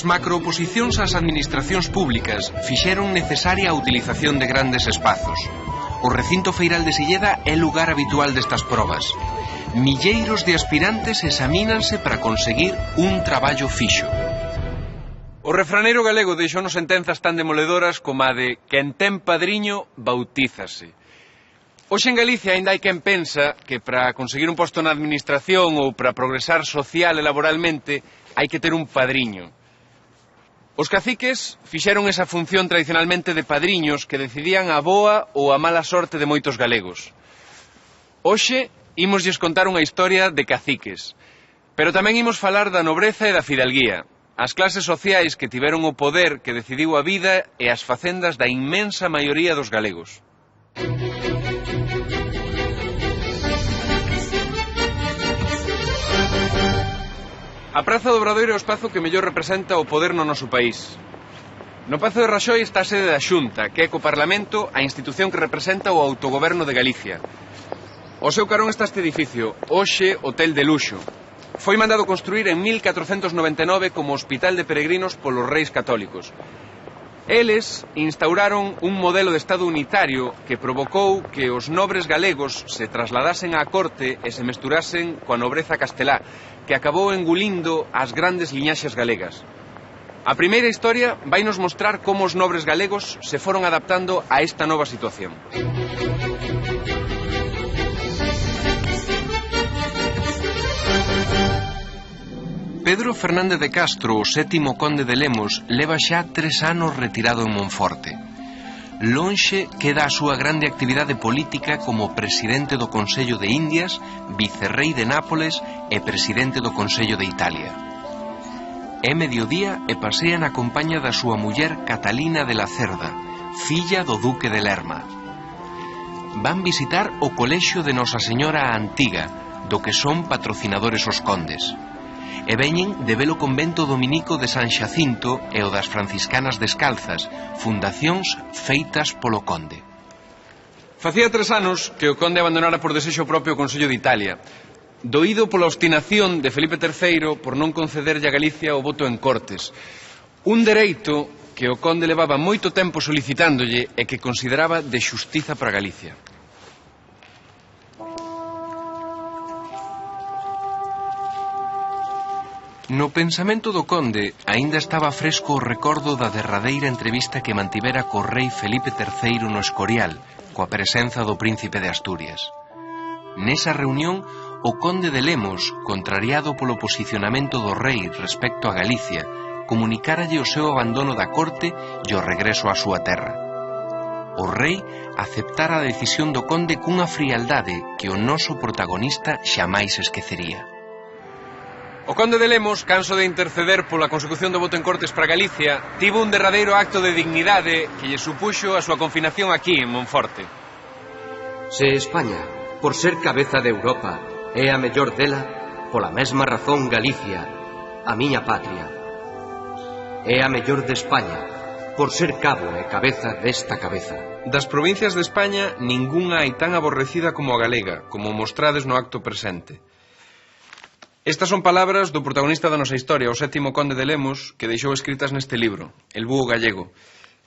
macrooposicións ás administracións públicas fixeron necesaria a utilización de grandes espazos. O recinto feiral de Silleda é lugar habitual destas probas. Milleiros de aspirantes examínanse para conseguir un traballo fixo. O refraneiro galego deixounos sentenzas tan demoledoras como a de quen ten padriño, bautízase. Hoxe en Galicia ainda hai quen pensa que para conseguir un posto na administración ou para progresar social e laboralmente hai que ter un padriño. Os caciques fixeron esa función tradicionalmente de padriños que decidían a boa ou a mala sorte de moitos galegos. Hoxe ímoslles contar unha historia de caciques, pero tamén imos falar da nobreza e da fidalguía, as clases sociais que tiveron o poder que decidiu a vida e as facendas da inmensa maioría dos galegos. A Praza do Obradoiro é o espazo que mellor representa o poder no noso país. No Pazo de Raxoi está a sede da Xunta, que é co Parlamento a institución que representa o autogoberno de Galicia. O seu carón está este edificio, hoxe hotel de luxo. Foi mandado construir en 1499 como hospital de peregrinos polos reis católicos. Eles instauraron un modelo de Estado unitario que provocou que os nobres galegos se trasladasen á corte e se mesturasen coa nobreza castelá, que acabou engulindo as grandes liñaxes galegas. A primeira historia vainos mostrar como os nobres galegos se foron adaptando a esta nova situación. Pedro Fernández de Castro, o sétimo conde de Lemos, leva xa 3 anos retirado en Monforte. Lonxe queda a súa grande actividade política como presidente do Consello de Indias, vicerrei de Nápoles e presidente do Consello de Italia. É mediodía e pasea na compaña da súa muller Catalina de la Cerda, filla do duque de Lerma. Van visitar o colexio de Nosa Señora a Antiga, do que son patrocinadores os condes. E veñen de ver o convento dominico de San Xacinto e o das franciscanas descalzas, fundacións feitas polo conde. Facía 3 anos que o conde abandonara por desexo propio o Consello de Italia, doído pola obstinación de Felipe III por non concederlle a Galicia o voto en Cortes, un dereito que o conde levaba moito tempo solicitándolle e que consideraba de xustiza para Galicia. No pensamento do conde aínda estaba fresco o recordo da derradeira entrevista que mantivera co rei Felipe III no Escorial, coa presenza do príncipe de Asturias. Nesa reunión, o conde de Lemos, contrariado polo posicionamento do rei respecto a Galicia, comunicáralle o seu abandono da corte e o regreso á súa terra. O rei aceptara a decisión do conde cunha frialdade que o noso protagonista xamais esquecería. O conde de Lemos, canso de interceder pola consecución do voto en Cortes para Galicia, tivo un derradeiro acto de dignidade que lle supuxo a súa confinación aquí, en Monforte. Se España, por ser cabeza de Europa, é a mellor dela, pola mesma razón Galicia, a miña patria, é a mellor de España, por ser cabo e cabeza desta cabeza. Das provincias de España, ningunha hai tan aborrecida como a galega, como mostrades no acto presente. Estas son palabras do protagonista da nosa historia, o sétimo conde de Lemos, que deixou escritas neste libro, El búho gallego,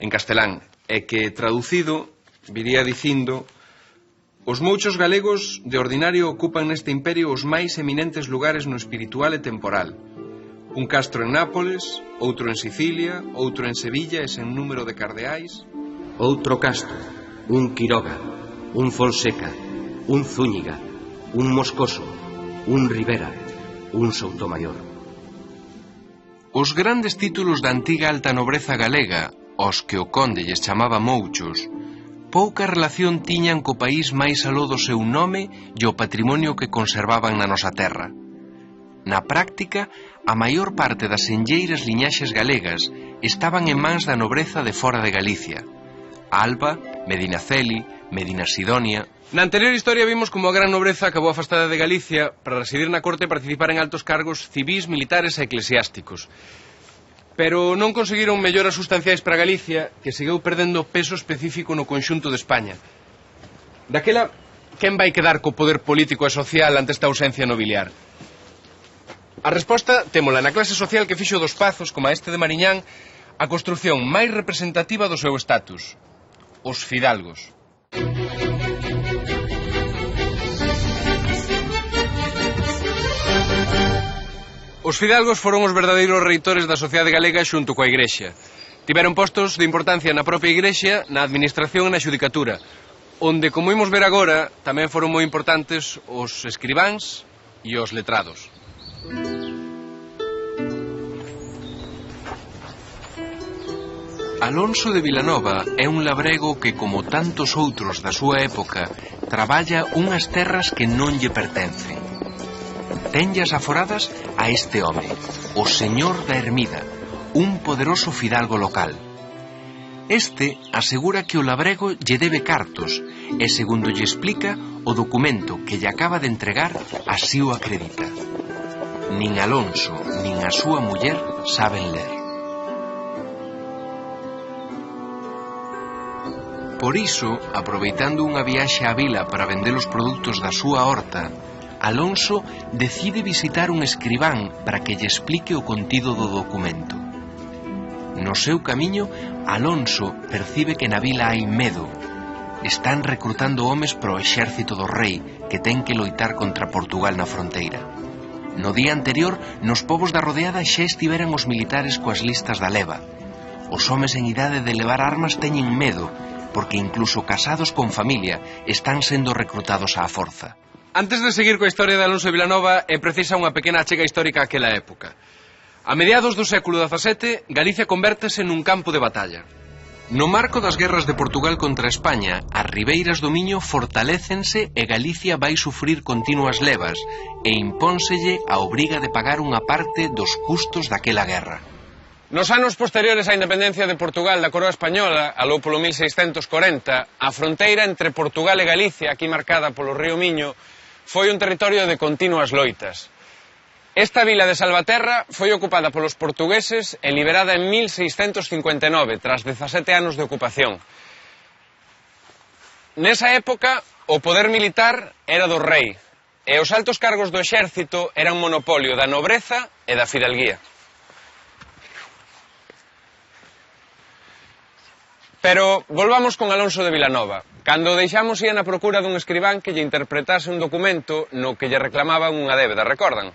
en castelán, e que, traducido, viría dicindo: os mouchos galegos de ordinario ocupan neste imperio os máis eminentes lugares no espiritual e temporal. Un castro en Nápoles, outro en Sicilia, outro en Sevilla e sen número de cardeais. Outro Castro, un Quiroga, un Fonseca, un Zúñiga, un Moscoso, un Rivera, un Soutomayor. Os grandes títulos da antiga alta nobreza galega, aos que o conde lles chamaba mouchos, pouca relación tiñan co país máis aló do seu nome e o patrimonio que conservaban na nosa terra. Na práctica, a maior parte das senlleiras liñaxes galegas estaban en mans da nobreza de fora de Galicia: Alba, Medinaceli, Medinasidonia. Na anterior historia vimos como a gran nobreza acabou afastada de Galicia para residir na corte e participar en altos cargos civís, militares e eclesiásticos. Pero non conseguiron melloras sustanciais para Galicia, que seguiu perdendo peso específico no conxunto de España. Daquela, quen vai quedar co poder político e social ante esta ausencia nobiliar? A resposta témola na clase social que fixo dos pazos, como este de Mariñán, a construción máis representativa do seu estatus, os fidalgos. Os fidalgos foron os verdadeiros reitores da sociedade galega xunto coa Igrexa. Tiveron postos de importancia na propia Igrexa, na administración e na xudicatura, onde, como imos ver agora, tamén foron moi importantes os escribáns e os letrados. Alonso de Vilanova é un labrego que, como tantos outros da súa época, traballa unhas terras que non lle pertencen. Tenllas aforadas a este home, o señor da Ermida, un poderoso fidalgo local. Este asegura que o labrego lle debe cartos e, segundo lle explica, o documento que lle acaba de entregar así o acredita. Nin Alonso nin a súa muller saben ler. Por iso, aproveitando unha viaxe á vila para vender os produtos da súa horta, Alonso decide visitar un escribán para que lle explique o contido do documento. No seu camiño, Alonso percibe que na vila hai medo. Están recrutando homes para o exército do rei, que ten que loitar contra Portugal na fronteira. No día anterior, nos povos da rodeada xa estiveran os militares coas listas da leva. Os homes en idade de levar armas teñen medo, porque incluso casados con familia están sendo recrutados á forza. Antes de seguir coa historia de Alonso de Vilanova, é precisa unha pequena achega histórica àquela época. A mediados do século XVII, Galicia convértese nun campo de batalla. No marco das guerras de Portugal contra España, as ribeiras do Miño fortalécense e Galicia vai sufrir continuas levas e impónselle a obriga de pagar unha parte dos custos daquela guerra. Nos anos posteriores á independencia de Portugal da coroa española, aló polo 1640, a fronteira entre Portugal e Galicia, aquí marcada polo río Miño, foi un territorio de continuas loitas. Esta vila de Salvaterra foi ocupada polos portugueses e liberada en 1659, tras 17 anos de ocupación. Nesa época, o poder militar era do rei, e os altos cargos do exército eran monopolio da nobreza e da fidalguía. Pero volvamos con Alonso de Vilanova. Cando deixamos ia na procura dun escribán que lle interpretase un documento no que lle reclamaban unha débeda, recordan?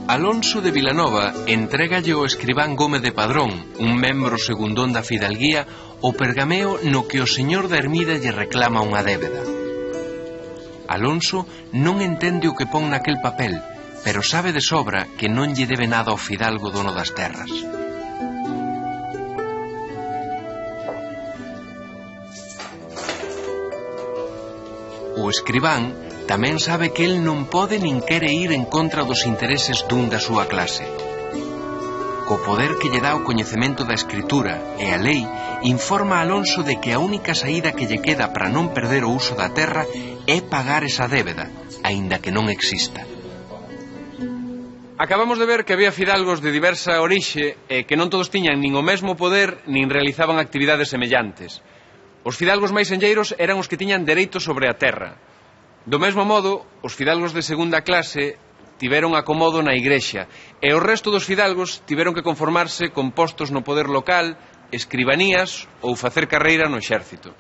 Alonso de Vilanova entrégalle ao escribán Gómez de Padrón, un membro segundón da fidalguía, o pergameo no que o señor da Ermida lle reclama unha débeda. Alonso non entende o que pon naquel papel, pero sabe de sobra que non lle debe nada ao fidalgo dono das terras. O escribán tamén sabe que el non pode nin quere ir en contra dos intereses dun da súa clase. Co poder que lle dá o coñecemento da escritura e a lei, informa a Alonso de que a única saída que lle queda para non perder o uso da terra é pagar esa débeda, aínda que non exista. Acabamos de ver que había fidalgos de diversa orixe e que non todos tiñan nin o mesmo poder nin realizaban actividades semellantes. Os fidalgos máis senlleiros eran os que tiñan dereito sobre a terra. Do mesmo modo, os fidalgos de segunda clase tiveron acomodo na igrexa e o resto dos fidalgos tiveron que conformarse con postos no poder local, escribanías ou facer carreira no exército.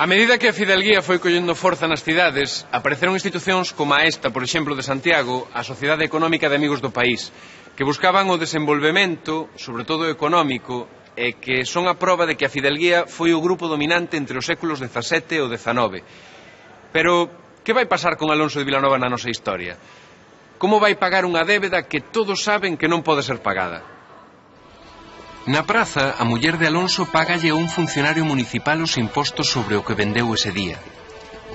A medida que a fidalguía foi collendo forza nas cidades, apareceron institucións como a esta, por exemplo, de Santiago, a Sociedade Económica de Amigos do País, que buscaban o desenvolvemento, sobre todo económico, e que son a proba de que a fidalguía foi o grupo dominante entre os séculos XVII e o XIX. Pero, que vai pasar con Alonso de Vilanova na nosa historia? Como vai pagar unha débeda que todos saben que non pode ser pagada? Na praza, a muller de Alonso págalle a un funcionario municipal os impostos sobre o que vendeu ese día.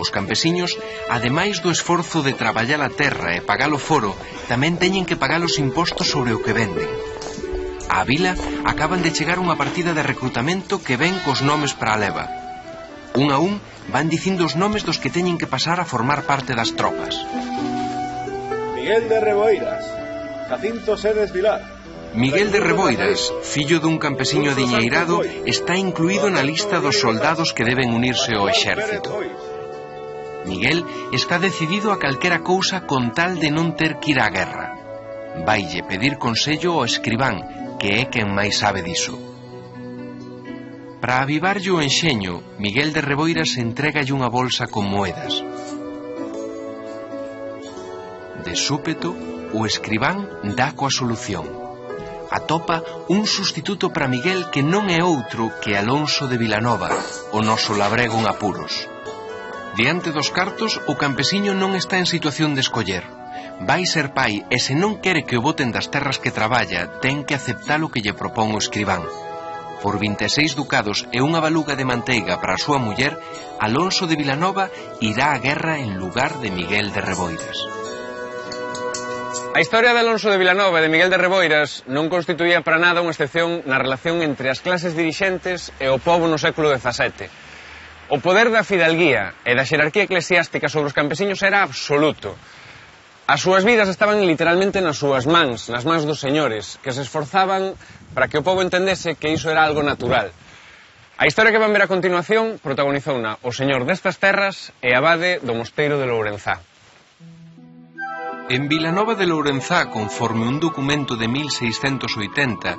Os campesiños, ademais do esforzo de traballar a terra e pagar o foro, tamén teñen que pagar os impostos sobre o que venden. Á vila acaban de chegar unha partida de recrutamento que ven cos nomes para a leva. Un a un van dicindo os nomes dos que teñen que pasar a formar parte das tropas. Miguel de Reboiras, Jacinto Sedes Vilar, Miguel de Reboiras, fillo dun campesiño adiñeirado, está incluído na lista dos soldados que deben unirse ao exército. Miguel está decidido a calquera cousa con tal de non ter que ir á guerra. Vaille pedir consello ao escribán, que é quen máis sabe diso. Para avivarlle o enxeño, Miguel de Reboiras entrégalle unha bolsa con moedas. De súpeto, o escribán dá coa solución. Atopa un sustituto para Miguel que non é outro que Alonso de Vilanova, o noso labrego en apuros. Diante dos cartos, o campesiño non está en situación de escoller. Vai ser pai e se non quere que o boten das terras que traballa, ten que aceptar o que lle propón o escribán. Por 26 ducados e unha baluga de manteiga para a súa muller, Alonso de Vilanova irá á guerra en lugar de Miguel de Reboiras. A historia de Alonso de Vilanova e de Miguel de Reboiras non constituía para nada unha excepción na relación entre as clases dirixentes e o pobo no século XVII. O poder da fidalguía e da xerarquía eclesiástica sobre os campesiños era absoluto. As súas vidas estaban literalmente nas súas mans, nas mans dos señores, que se esforzaban para que o pobo entendese que iso era algo natural. A historia que van ver a continuación protagonizouna o señor destas terras e abade do mosteiro de Lourenzá. En Vilanova de Lourenzá, conforme un documento de 1680,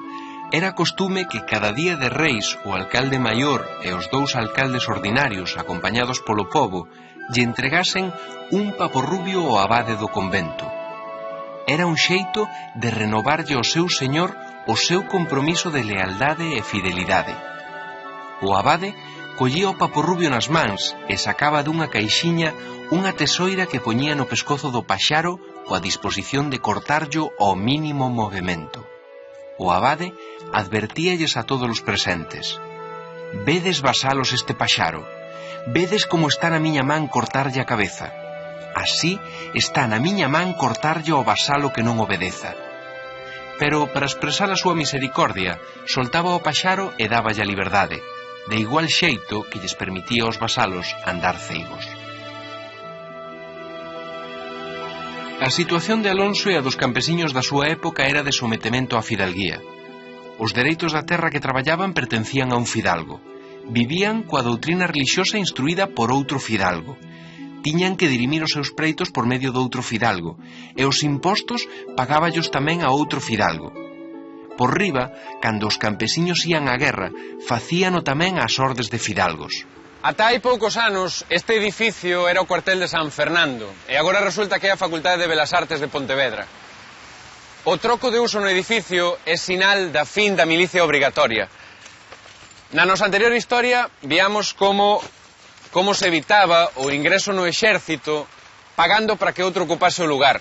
era costume que cada día de reis o alcalde maior e os dous alcaldes ordinarios acompañados polo pobo lle entregasen un paporrubio ao abade do convento. Era un xeito de renovarlle ao seu señor o seu compromiso de lealdade e fidelidade. O abade collía o paporrubio nas mans e sacaba dunha caixiña unha tesoira que poñía no pescozo do paxaro coa disposición de cortarllo ao mínimo movimento. O abade advertíalles a todos os presentes: «Vedes, vasalos, este paxaro. Vedes como está na miña man cortarlle a cabeza. Así está na miña man cortarlle ao vasalo que non obedeza». Pero, para expresar a súa misericordia, soltaba o paxaro e dáballe a liberdade, de igual xeito que lles permitía aos vasalos andar ceigos. A situación de Alonso e a dos campesiños da súa época era de sometemento á fidalguía. Os dereitos da terra que traballaban pertencían a un fidalgo. Vivían coa doutrina relixiosa instruída por outro fidalgo. Tiñan que dirimir os seus preitos por medio do outro fidalgo, e os impostos pagáballos tamén a outro fidalgo. Por riba, cando os campesiños ían á guerra, facíano tamén ás ordes de fidalgos. Ata hai poucos anos, este edificio era o cuartel de San Fernando, e agora resulta que é a Facultade de Belas Artes de Pontevedra. O troco de uso no edificio é sinal da fin da milicia obrigatoria. Na nosa anterior historia, viamos como se evitaba o ingreso no exército pagando para que outro ocupase o lugar.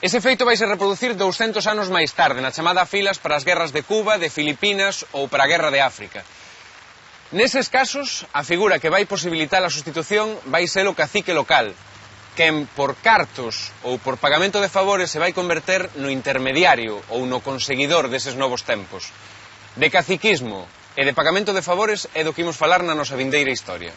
Ese feito vai se reproducir 200 anos máis tarde, na chamada filas para as guerras de Cuba, de Filipinas ou para a guerra de África. Neses casos, a figura que vai posibilitar a sustitución vai ser o cacique local, quen por cartos ou por pagamento de favores se vai converter no intermediario ou no conseguidor deses novos tempos. De caciquismo e de pagamento de favores é do que imos falar na nosa vindeira historia.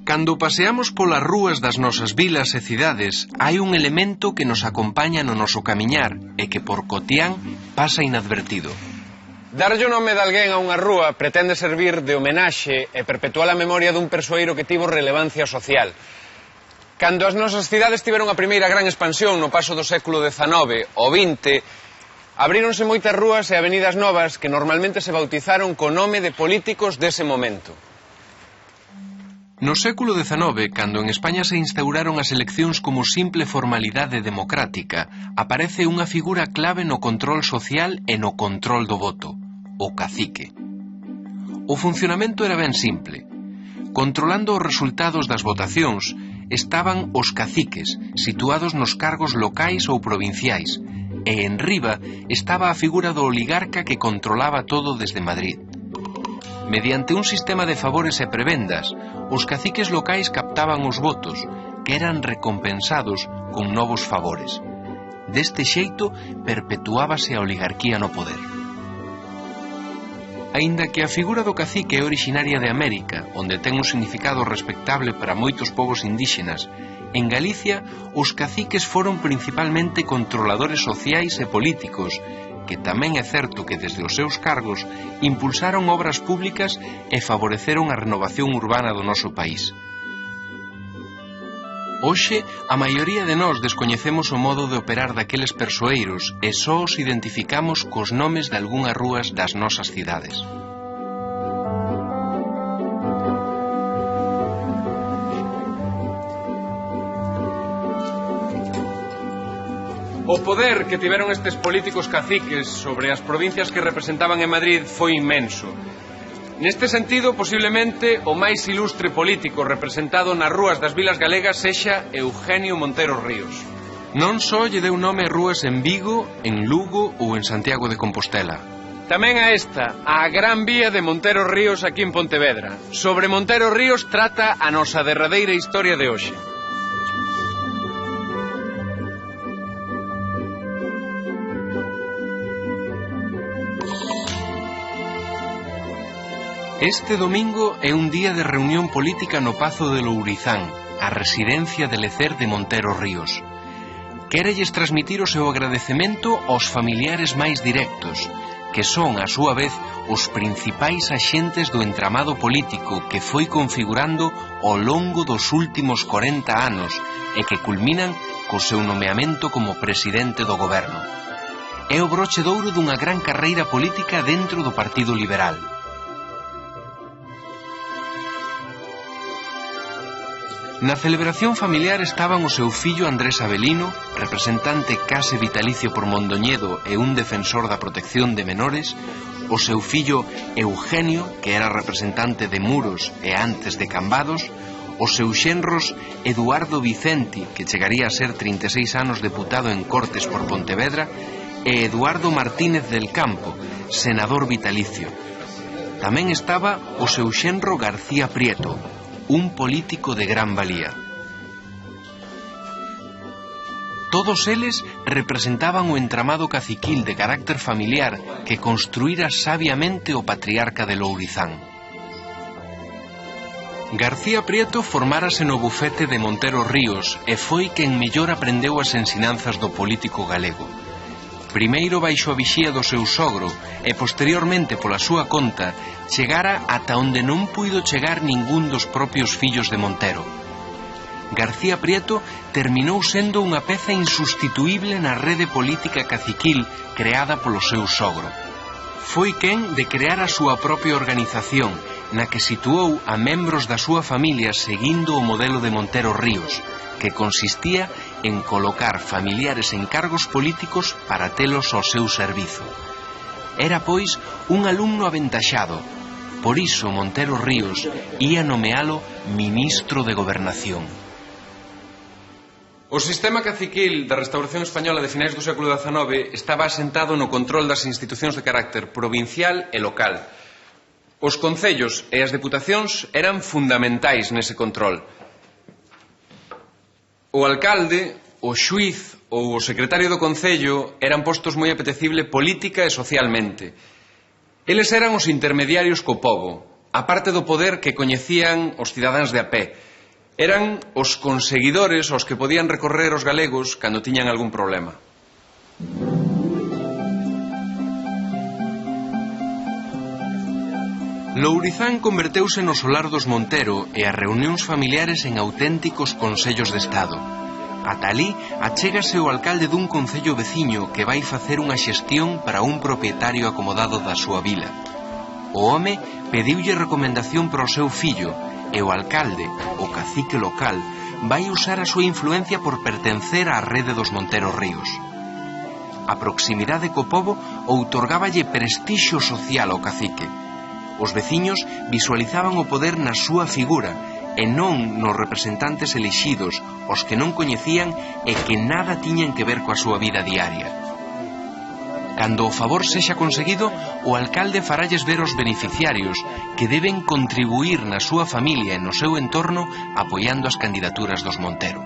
Cando paseamos polas rúas das nosas vilas e cidades, hai un elemento que nos acompaña no noso camiñar e que por cotián pasa inadvertido. Darlle o nome de alguén a unha rúa pretende servir de homenaxe e perpetuar a memoria dun persoeiro que tivo relevancia social. Cando as nosas cidades tiveron a primeira gran expansión no paso do século XIX ao XX, abríronse moitas rúas e avenidas novas que normalmente se bautizaron co nome de políticos dese momento. No século XIX, cando en España se instauraron as eleccións como simple formalidade democrática, aparece unha figura clave no control social e no control do voto, o cacique. O funcionamento era ben simple. Controlando os resultados das votacións estaban os caciques, situados nos cargos locais ou provinciais, e en riba estaba a figura do oligarca que controlaba todo desde Madrid. Mediante un sistema de favores e prebendas, os caciques locais captaban os votos, que eran recompensados con novos favores. Deste xeito, perpetuábase a oligarquía no poder. Aínda que a figura do cacique é orixinaria de América, onde ten un significado respectable para moitos povos indígenas, en Galicia os caciques foron principalmente controladores sociais e políticos, que tamén é certo que desde os seus cargos impulsaron obras públicas e favoreceron a renovación urbana do noso país. Hoxe, a maioría de nós descoñecemos o modo de operar daqueles persoeiros e só os identificamos cos nomes de algunhas rúas das nosas cidades. O poder que tiveron estes políticos caciques sobre as provincias que representaban en Madrid foi inmenso. Neste sentido, posiblemente, o máis ilustre político representado nas rúas das vilas galegas sexa Eugenio Montero Ríos. Non só lle deu nome a rúas en Vigo, en Lugo ou en Santiago de Compostela. Tamén a esta, a Gran Vía de Montero Ríos aquí en Pontevedra. Sobre Montero Ríos trata a nosa derradeira historia de hoxe. Este domingo é un día de reunión política no Pazo de Lourizán, a residencia de lecer de Montero Ríos. Quérelles transmitir o seu agradecemento aos familiares máis directos, que son, a súa vez, os principais axentes do entramado político que foi configurando ao longo dos últimos 40 anos e que culminan co seu nomeamento como presidente do goberno. É o broche de ouro dunha gran carreira política dentro do Partido Liberal. Na celebración familiar estaban o seu fillo Andrés Avelino, representante case vitalicio por Mondoñedo e un defensor da protección de menores, o seu fillo Eugenio, que era representante de Muros e antes de Cambados, os seus xenros Eduardo Vicenti, que chegaría a ser 36 anos deputado en Cortes por Pontevedra, e Eduardo Martínez del Campo, senador vitalicio. Tamén estaba o seu xenro García Prieto, un político de gran valía. Todos eles representaban o entramado caciquil de carácter familiar que construíra sabiamente o patriarca de Lourizán. García Prieto formárase no bufete de Montero Ríos e foi quen mellor aprendeu as ensinanzas do político galego. Primeiro baixo a vixía do seu sogro e posteriormente pola súa conta chegara ata onde non puido chegar ningún dos propios fillos de Montero. García Prieto terminou sendo unha peza insustituíble na rede política caciquil creada polo seu sogro. Foi quen de crear a súa propia organización, na que situou a membros da súa familia seguindo o modelo de Montero Ríos, que consistía en colocar familiares en cargos políticos para telos ao seu servizo. Era, pois, un alumno aventaxado. Por iso Montero Ríos ía nomealo ministro de Gobernación. O sistema caciquil da Restauración Española de finais do século XIX estaba asentado no control das institucións de carácter provincial e local. Os concellos e as deputacións eran fundamentais nese control. O alcalde, o xuiz ou o secretario do concello eran postos moi apetecible política e socialmente. Eles eran os intermediarios co pobo, a parte do poder que coñecían os cidadáns de a pé. Eran os conseguidores aos que podían recorrer os galegos cando tiñan algún problema. Lourizán converteuse no solar dos Montero e as reunións familiares en auténticos consellos de Estado. Ata alí achégase o alcalde dun concello veciño que vai facer unha xestión para un propietario acomodado da súa vila. O home pediulle recomendación para o seu fillo e o alcalde, o cacique local, vai usar a súa influencia por pertencer á rede dos Montero Ríos. A proximidade co pobo outorgáballe prestixio social ao cacique. Os veciños visualizaban o poder na súa figura e non nos representantes elixidos, os que non coñecían e que nada tiñan que ver coa súa vida diaria. Cando o favor sexa conseguido, o alcalde faralles ver aos beneficiarios que deben contribuir na súa familia e no seu entorno apoiando as candidaturas dos Montero.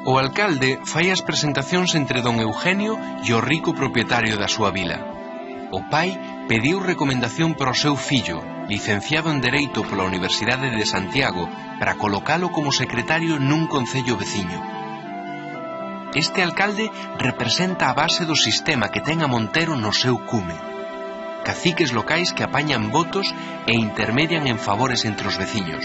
O alcalde fai as presentacións entre don Eugenio e o rico propietario da súa vila. o pai pediu recomendación para o seu fillo, licenciado en Dereito pola Universidade de Santiago, para colocalo como secretario nun concello veciño. Este alcalde representa a base do sistema que ten a Montero no seu cume. Caciques locais que apañan votos e intermedian en favores entre os veciños.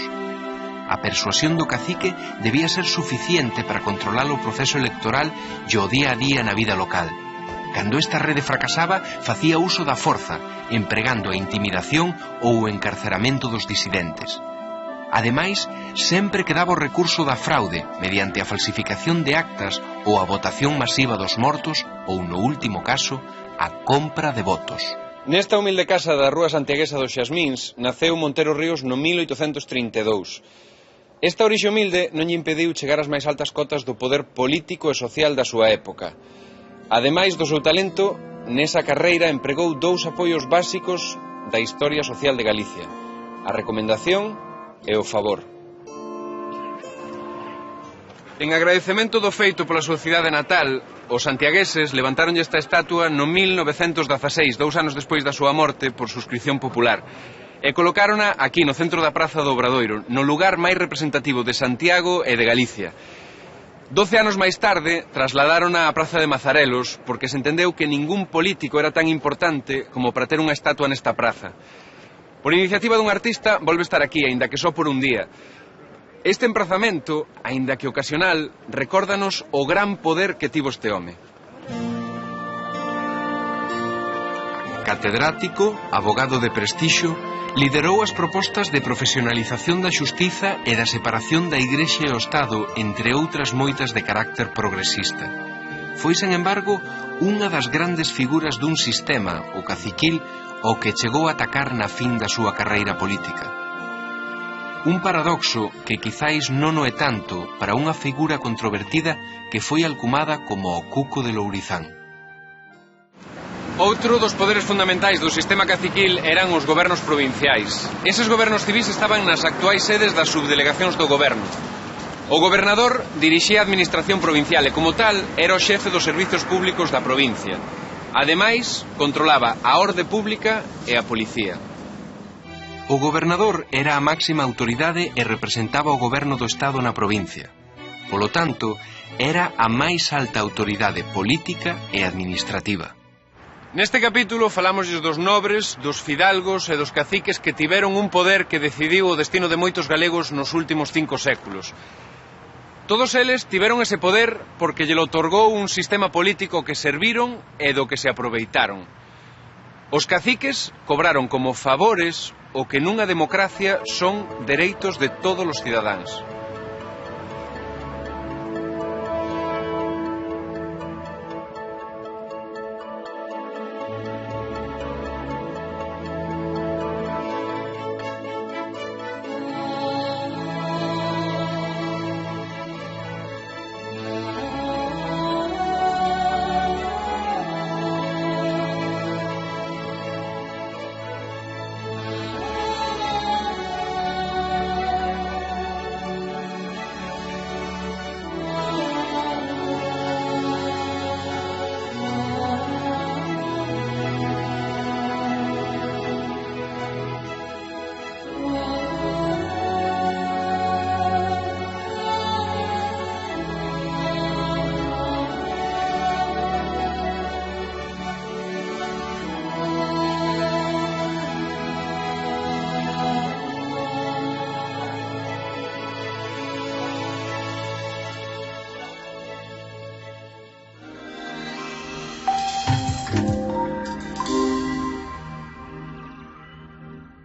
A persuasión do cacique debía ser suficiente para controlar o proceso electoral e o día a día na vida local. Cando esta rede fracasaba, facía uso da forza, empregando a intimidación ou o encarceramento dos disidentes. Ademais, sempre quedaba o recurso da fraude, mediante a falsificación de actas ou a votación masiva dos mortos ou, no último caso, a compra de votos. Nesta humilde casa da rúa santiaguesa dos Xasmíns naceu Montero Ríos no 1832. Esta orixe humilde non lle impediu chegar ás máis altas cotas do poder político e social da súa época. Ademais do seu talento, nesa carreira empregou dous apoios básicos da historia social de Galicia: a recomendación e o favor. En agradecemento do feito pola súa cidade natal, os santiagueses levantaronlle esta estatua no 1916, 2 anos despois da súa morte, por suscripción popular, e colocárona aquí no centro da Praza do Obradoiro, no lugar máis representativo de Santiago e de Galicia. 12 anos máis tarde trasladárona á Praza de Mazarelos, porque se entendeu que ningún político era tan importante como para ter unha estatua nesta praza. Por iniciativa dun artista, volve estar aquí, aínda que só por un día. Este emprazamento, aínda que ocasional, recórdanos o gran poder que tivo este home. Catedrático, abogado de prestixio, liderou as propostas de profesionalización da xustiza e da separación da Igrexa e o Estado, entre outras moitas de carácter progresista. Foi, sen embargo, unha das grandes figuras dun sistema, o caciquil, ao que chegou a atacar na fin da súa carreira política. Un paradoxo que quizáis non o é tanto para unha figura controvertida que foi alcumada como o Cuco de Lourizán. Outro dos poderes fundamentais do sistema caciquil eran os gobernos provinciais. Eses gobernos civís estaban nas actuais sedes das subdelegacións do goberno. O gobernador dirixía a administración provincial e, como tal, era o xefe dos servizos públicos da provincia. Ademais, controlaba a orde pública e a policía. O gobernador era a máxima autoridade e representaba o goberno do Estado na provincia. Polo tanto, era a máis alta autoridade política e administrativa. Neste capítulo falámosles dos nobres, dos fidalgos e dos caciques que tiveron un poder que decidiu o destino de moitos galegos nos últimos 5 séculos. Todos eles tiveron ese poder porque lle otorgou un sistema político que serviron e do que se aproveitaron. Os caciques cobraron como favores o que nunha democracia son dereitos de todos os cidadáns.